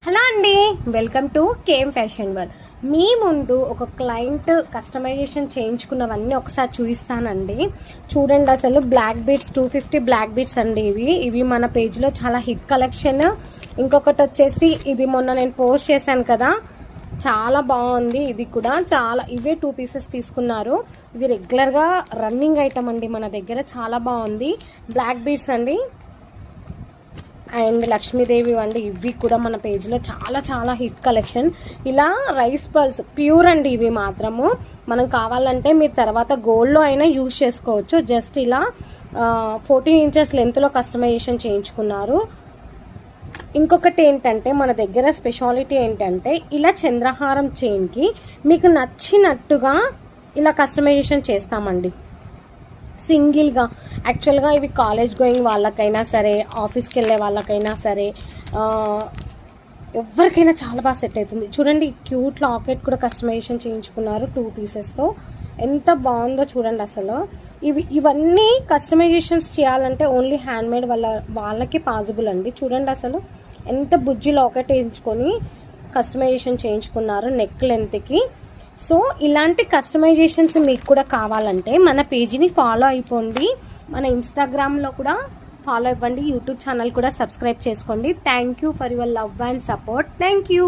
Hello అండి, welcome to KM fashion world. మీ ముందు ఒక క్లయింట్ కస్టమైజేషన్ చేయించుకున్నవన్నీ ఒకసారి చూపిస్తానండి. చూడండి, అసలు బ్లాక్ బీడ్స్ 250 బ్లాక్ బీడ్స్ అండి. ఇవి మన పేజ్లో చాలా హిట్ కలెక్షన్. ఇంకొకటి వచ్చేసి ఇది మొన్న నేను పోస్ట్ చేశాను కదా, చాలా బాగుంది. ఇది కూడా ఇవే 2 పీసెస్ తీసుకున్నారు. ఇవి రెగ్యులర్గా రన్నింగ్ ఐటమ్ అండి మన దగ్గర. చాలా బాగుంది. బ్లాక్ బీడ్స్ అండి అండ్ లక్ష్మీదేవి అండి. ఇవి కూడా మన పేజ్లో చాలా హిట్ కలెక్షన్. ఇలా రైస్ పల్స్ ప్యూర్ అండి. ఇవి మాత్రము మనం కావాలంటే మీరు తర్వాత గోల్డ్లో అయినా యూజ్ చేసుకోవచ్చు. జస్ట్ ఇలా 14 ఇంచెస్ లెంత్లో కస్టమైజేషన్ చేయించుకున్నారు. ఇంకొకటి ఏంటంటే మన దగ్గర స్పెషాలిటీ ఏంటంటే ఇలా చంద్రహారం చైన్కి మీకు నచ్చినట్టుగా ఇలా కస్టమైజేషన్ చేస్తామండి సింగిల్గా. యాక్చువల్గా ఇవి కాలేజ్ గోయింగ్ వాళ్ళకైనా సరే, ఆఫీస్కి వెళ్ళే వాళ్ళకైనా సరే, ఎవరికైనా చాలా బాగా సెట్ అవుతుంది. చూడండి, క్యూట్ లాకెట్ కూడా కస్టమైజేషన్ చేయించుకున్నారు 2 పీసెస్తో. ఎంత బాగుందో చూడండి అసలు. ఇవన్నీ కస్టమైజేషన్స్ చేయాలంటే ఓన్లీ హ్యాండ్మేడ్ వాళ్ళకి పాసిబుల్ అండి. చూడండి అసలు ఎంత బుజ్జి లాకెట్ వేయించుకొని కస్టమైజేషన్ చేయించుకున్నారు నెక్ లెంత్కి. సో ఇలాంటి కస్టమైజేషన్స్ మీకు కూడా కావాలంటే మన పేజీని ఫాలో అయిపోండి. మన ఇన్స్టాగ్రామ్లో కూడా ఫాలో అవ్వండి. యూట్యూబ్ ఛానల్ కూడా సబ్స్క్రైబ్ చేసుకోండి. Thank you for your love and support. Thank you.